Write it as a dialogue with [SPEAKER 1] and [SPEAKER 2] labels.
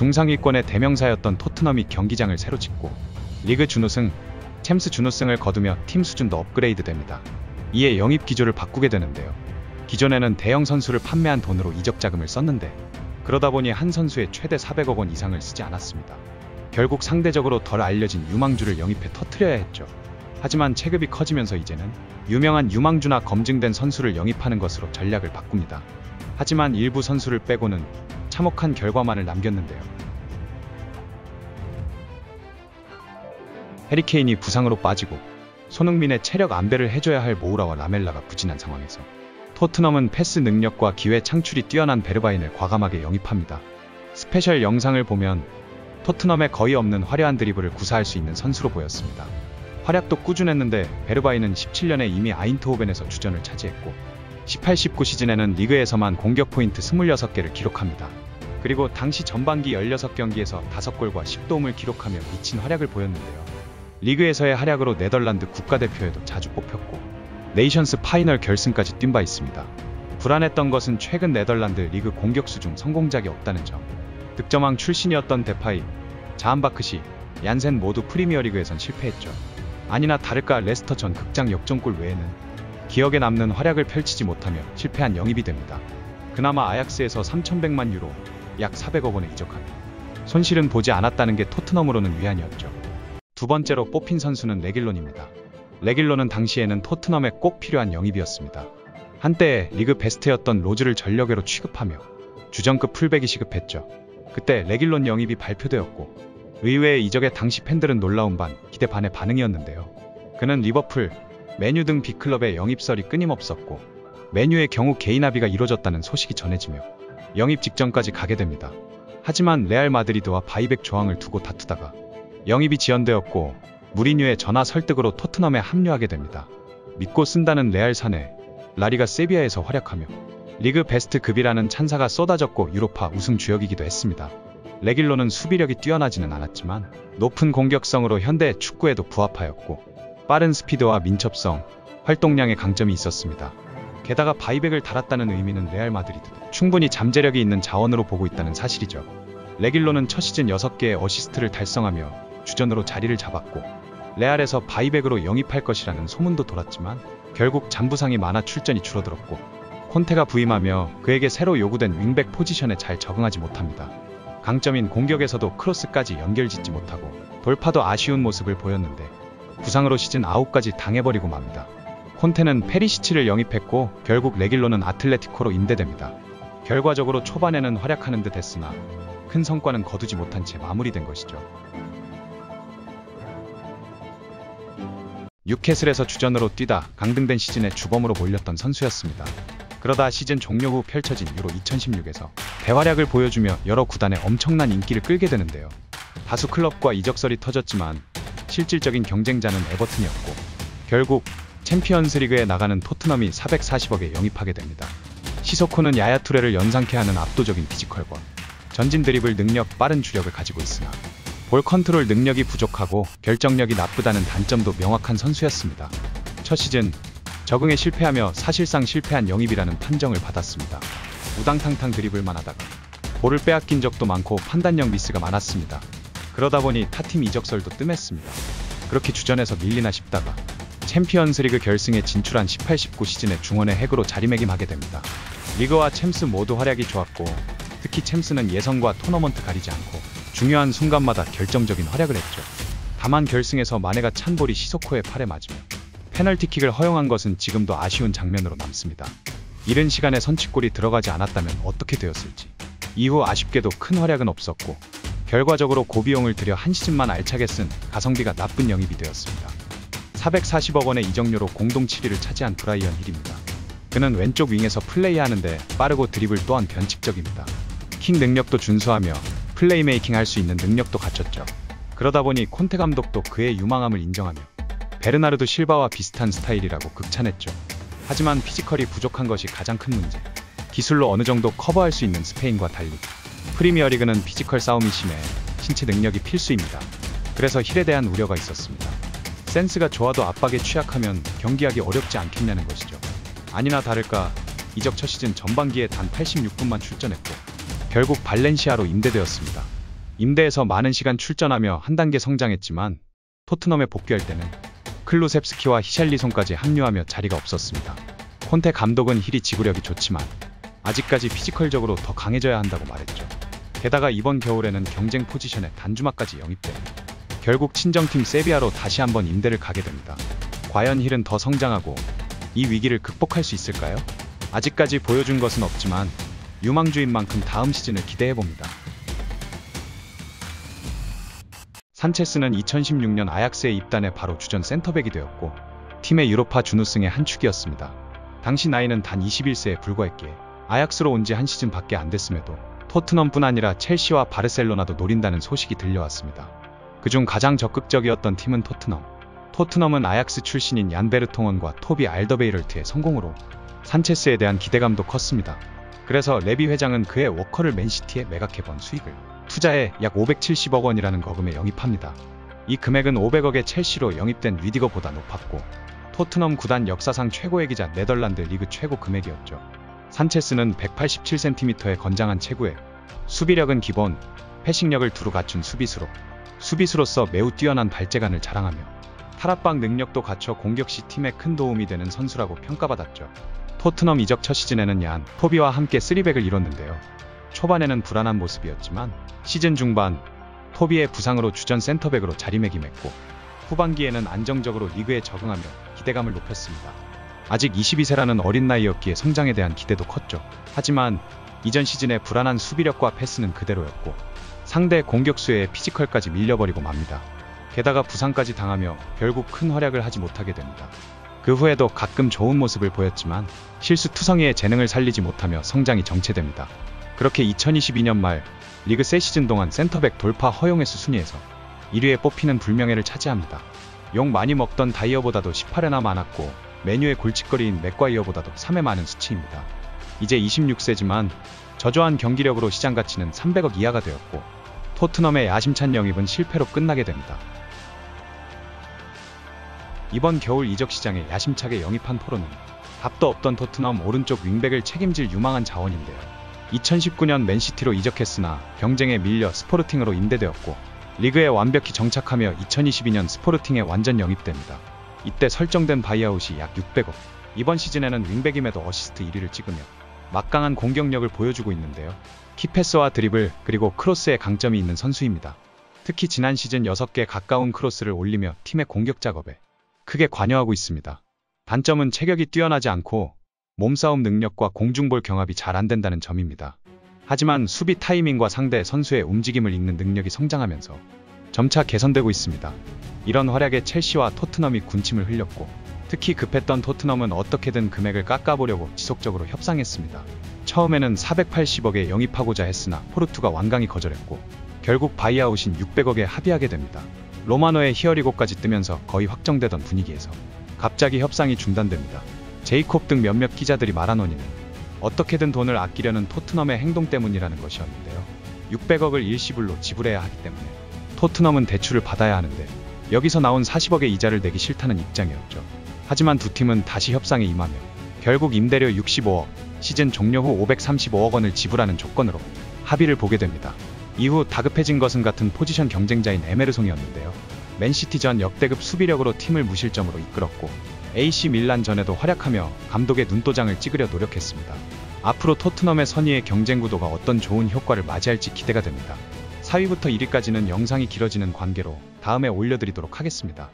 [SPEAKER 1] 중상위권의 대명사였던 토트넘이 경기장을 새로 짓고 리그 준우승, 챔스 준우승을 거두며 팀 수준도 업그레이드 됩니다. 이에 영입 기조를 바꾸게 되는데요. 기존에는 대형 선수를 판매한 돈으로 이적 자금을 썼는데 그러다 보니 한 선수에 최대 400억 원 이상을 쓰지 않았습니다. 결국 상대적으로 덜 알려진 유망주를 영입해 터뜨려야 했죠. 하지만 체급이 커지면서 이제는 유명한 유망주나 검증된 선수를 영입하는 것으로 전략을 바꿉니다. 하지만 일부 선수를 빼고는 참혹한 결과만을 남겼는데요. 해리케인이 부상으로 빠지고 손흥민의 체력 안배를 해줘야 할 모우라와 라멜라가 부진한 상황에서 토트넘은 패스 능력과 기회 창출이 뛰어난 베르바인을 과감하게 영입합니다. 스페셜 영상을 보면 토트넘에 거의 없는 화려한 드리블을 구사할 수 있는 선수로 보였습니다. 활약도 꾸준했는데 베르바인은 17년에 이미 아인트호벤에서 주전을 차지했고 18-19 시즌에는 리그에서만 공격 포인트 26개를 기록합니다. 그리고 당시 전반기 16경기에서 5골과 10도움을 기록하며 미친 활약을 보였는데요. 리그에서의 활약으로 네덜란드 국가대표에도 자주 뽑혔고 네이션스 파이널 결승까지 뛴 바 있습니다. 불안했던 것은 최근 네덜란드 리그 공격수 중 성공작이 없다는 점. 득점왕 출신이었던 데파이, 자한바크시, 얀센 모두 프리미어리그에선 실패했죠. 아니나 다를까 레스터 전 극장 역전골 외에는 기억에 남는 활약을 펼치지 못하며 실패한 영입이 됩니다. 그나마 아약스에서 3,100만 유로, 약 400억 원에 이적하며 손실은 보지 않았다는 게 토트넘으로는 위안이었죠. 두 번째로 뽑힌 선수는 레길론입니다. 레길론은 당시에는 토트넘에 꼭 필요한 영입이었습니다. 한때 리그 베스트였던 로즈를 전력외로 취급하며 주전급 풀백이 시급했죠. 그때 레길론 영입이 발표되었고 의외의 이적에 당시 팬들은 놀라운 반, 기대 반의 반응이었는데요. 그는 리버풀, 메뉴 등 빅클럽의 영입설이 끊임없었고 메뉴의 경우 개인 합의가 이뤄졌다는 소식이 전해지며 영입 직전까지 가게 됩니다. 하지만 레알 마드리드와 바이백 조항을 두고 다투다가 영입이 지연되었고 무리뉴의 전화 설득으로 토트넘에 합류하게 됩니다. 믿고 쓴다는 레알 사내, 라리가 세비야에서 활약하며 리그 베스트 급이라는 찬사가 쏟아졌고 유로파 우승 주역이기도 했습니다. 레길론은 수비력이 뛰어나지는 않았지만 높은 공격성으로 현대 축구에도 부합하였고 빠른 스피드와 민첩성, 활동량의 강점이 있었습니다. 게다가 바이백을 달았다는 의미는 레알 마드리드도 충분히 잠재력이 있는 자원으로 보고 있다는 사실이죠. 레길론은 첫 시즌 6개의 어시스트를 달성하며 주전으로 자리를 잡았고 레알에서 바이백으로 영입할 것이라는 소문도 돌았지만 결국 잔부상이 많아 출전이 줄어들었고 콘테가 부임하며 그에게 새로 요구된 윙백 포지션에 잘 적응하지 못합니다. 강점인 공격에서도 크로스까지 연결짓지 못하고 돌파도 아쉬운 모습을 보였는데 부상으로 시즌 아웃까지 당해버리고 맙니다. 콘테는 페리시치를 영입했고 결국 레길론은 아틀레티코로 임대됩니다. 결과적으로 초반에는 활약하는 듯 했으나 큰 성과는 거두지 못한 채 마무리된 것이죠. 뉴캐슬에서 주전으로 뛰다 강등된 시즌에 주범으로 몰렸던 선수였습니다. 그러다 시즌 종료 후 펼쳐진 유로 2016에서 대활약을 보여주며 여러 구단에 엄청난 인기를 끌게 되는데요. 다수 클럽과 이적설이 터졌지만 실질적인 경쟁자는 에버튼이었고 결국 챔피언스리그에 나가는 토트넘이 440억에 영입하게 됩니다. 시소코는 야야 투레를 연상케 하는 압도적인 피지컬과 전진 드리블 능력, 빠른 주력을 가지고 있으나 볼 컨트롤 능력이 부족하고 결정력이 나쁘다는 단점도 명확한 선수였습니다. 첫 시즌 적응에 실패하며 사실상 실패한 영입이라는 판정을 받았습니다. 우당탕탕 드리블만 하다가 볼을 빼앗긴 적도 많고 판단력 미스가 많았습니다. 그러다 보니 타팀 이적설도 뜸했습니다. 그렇게 주전에서 밀리나 싶다가 챔피언스리그 결승에 진출한 18-19 시즌에 중원의 핵으로 자리매김하게 됩니다. 리그와 챔스 모두 활약이 좋았고 특히 챔스는 예선과 토너먼트 가리지 않고 중요한 순간마다 결정적인 활약을 했죠. 다만 결승에서 마네가 찬 볼이 시소코의 팔에 맞으며 페널티킥을 허용한 것은 지금도 아쉬운 장면으로 남습니다. 이른 시간에 선취골이 들어가지 않았다면 어떻게 되었을지. 이후 아쉽게도 큰 활약은 없었고 결과적으로 고비용을 들여 한 시즌만 알차게 쓴 가성비가 나쁜 영입이 되었습니다. 440억 원의 이적료로 공동 7위를 차지한 브라이언 힐입니다. 그는 왼쪽 윙에서 플레이하는데 빠르고 드리블 또한 변칙적입니다. 킥 능력도 준수하며 플레이메이킹 할 수 있는 능력도 갖췄죠. 그러다 보니 콘테 감독도 그의 유망함을 인정하며 베르나르도 실바와 비슷한 스타일이라고 극찬했죠. 하지만 피지컬이 부족한 것이 가장 큰 문제. 기술로 어느 정도 커버할 수 있는 스페인과 달리 프리미어리그는 피지컬 싸움이 심해 신체 능력이 필수입니다. 그래서 힐에 대한 우려가 있었습니다. 센스가 좋아도 압박에 취약하면 경기하기 어렵지 않겠냐는 것이죠. 아니나 다를까 이적 첫 시즌 전반기에 단 86분만 출전했고 결국 발렌시아로 임대되었습니다. 임대에서 많은 시간 출전하며 한 단계 성장했지만 토트넘에 복귀할 때는 클루셉스키와 히샬리송까지 합류하며 자리가 없었습니다. 콘테 감독은 힐이 지구력이 좋지만 아직까지 피지컬적으로 더 강해져야 한다고 말했죠. 게다가 이번 겨울에는 경쟁 포지션에 단주마까지 영입돼 결국 친정팀 세비야로 다시 한번 임대를 가게 됩니다. 과연 힐은 더 성장하고 이 위기를 극복할 수 있을까요? 아직까지 보여준 것은 없지만 유망주인 만큼 다음 시즌을 기대해봅니다. 산체스는 2016년 아약스에 입단해 바로 주전 센터백이 되었고 팀의 유로파 준우승의 한 축이었습니다. 당시 나이는 단 21세에 불과했기에 아약스로 온 지 한 시즌 밖에 안 됐음에도 토트넘뿐 아니라 첼시와 바르셀로나도 노린다는 소식이 들려왔습니다. 그중 가장 적극적이었던 팀은 토트넘은 아약스 출신인 얀 베르통원과 토비 알더베이럴트의 성공으로 산체스에 대한 기대감도 컸습니다. 그래서 레비 회장은 그의 워커를 맨시티에 매각해본 수익을 투자해 약 570억 원이라는 거금에 영입합니다. 이 금액은 500억의 첼시로 영입된 리디거보다 높았고 토트넘 구단 역사상 최고의 기자 네덜란드 리그 최고 금액이었죠. 산체스는 187cm의 건장한 체구에 수비력은 기본, 패싱력을 두루 갖춘 수비수로서 매우 뛰어난 발재간을 자랑하며 탈압박 능력도 갖춰 공격 시 팀에 큰 도움이 되는 선수라고 평가받았죠. 토트넘 이적 첫 시즌에는 얀 토비와 함께 3백을 이뤘는데요. 초반에는 불안한 모습이었지만 시즌 중반 토비의 부상으로 주전 센터백으로 자리매김했고 후반기에는 안정적으로 리그에 적응하며 기대감을 높였습니다. 아직 22세라는 어린 나이였기에 성장에 대한 기대도 컸죠. 하지만 이전 시즌의 불안한 수비력과 패스는 그대로였고 상대 공격수의 피지컬까지 밀려버리고 맙니다. 게다가 부상까지 당하며 결국 큰 활약을 하지 못하게 됩니다. 그 후에도 가끔 좋은 모습을 보였지만 실수투성이의 재능을 살리지 못하며 성장이 정체됩니다. 그렇게 2022년 말 리그 새 시즌 동안 센터백 돌파 허용횟수 순위에서 1위에 뽑히는 불명예를 차지합니다. 욕 많이 먹던 다이어보다도 18회나 많았고 메뉴의 골칫거리인 맥과이어보다도 3회 많은 수치입니다. 이제 26세지만 저조한 경기력으로 시장 가치는 300억 이하가 되었고 토트넘의 야심찬 영입은 실패로 끝나게 됩니다. 이번 겨울 이적 시장에 야심차게 영입한 포로는 답도 없던 토트넘 오른쪽 윙백을 책임질 유망한 자원인데요. 2019년 맨시티로 이적했으나 경쟁에 밀려 스포르팅으로 임대되었고 리그에 완벽히 정착하며 2022년 스포르팅에 완전 영입됩니다. 이때 설정된 바이아웃이 약 600억. 이번 시즌에는 윙백임에도 어시스트 1위를 찍으며 막강한 공격력을 보여주고 있는데요. 키패스와 드리블 그리고 크로스에 강점이 있는 선수입니다. 특히 지난 시즌 6개 가까운 크로스를 올리며 팀의 공격 작업에 크게 관여하고 있습니다. 단점은 체격이 뛰어나지 않고 몸싸움 능력과 공중볼 경합이 잘 안된다는 점입니다. 하지만 수비 타이밍과 상대 선수의 움직임을 읽는 능력이 성장하면서 점차 개선되고 있습니다. 이런 활약에 첼시와 토트넘이 군침을 흘렸고 특히 급했던 토트넘은 어떻게든 금액을 깎아보려고 지속적으로 협상했습니다. 처음에는 480억에 영입하고자 했으나 포르투가 완강히 거절했고 결국 바이아웃인 600억에 합의하게 됩니다. 로마노의 히어리고까지 뜨면서 거의 확정되던 분위기에서 갑자기 협상이 중단됩니다. 제이콥 등 몇몇 기자들이 말한 원인은 어떻게든 돈을 아끼려는 토트넘의 행동 때문이라는 것이었는데요. 600억을 일시불로 지불해야 하기 때문에 토트넘은 대출을 받아야 하는데 여기서 나온 40억의 이자를 내기 싫다는 입장이었죠. 하지만 두 팀은 다시 협상에 임하며 결국 임대료 65억, 시즌 종료 후 535억 원을 지불하는 조건으로 합의를 보게 됩니다. 이후 다급해진 것은 같은 포지션 경쟁자인 에메르송이었는데요. 맨시티전 역대급 수비력으로 팀을 무실점으로 이끌었고 AC 밀란 전에도 활약하며 감독의 눈도장을 찍으려 노력했습니다. 앞으로 토트넘의 선의의 경쟁 구도가 어떤 좋은 효과를 맞이할지 기대가 됩니다. 4위부터 1위까지는 영상이 길어지는 관계로 다음에 올려드리도록 하겠습니다.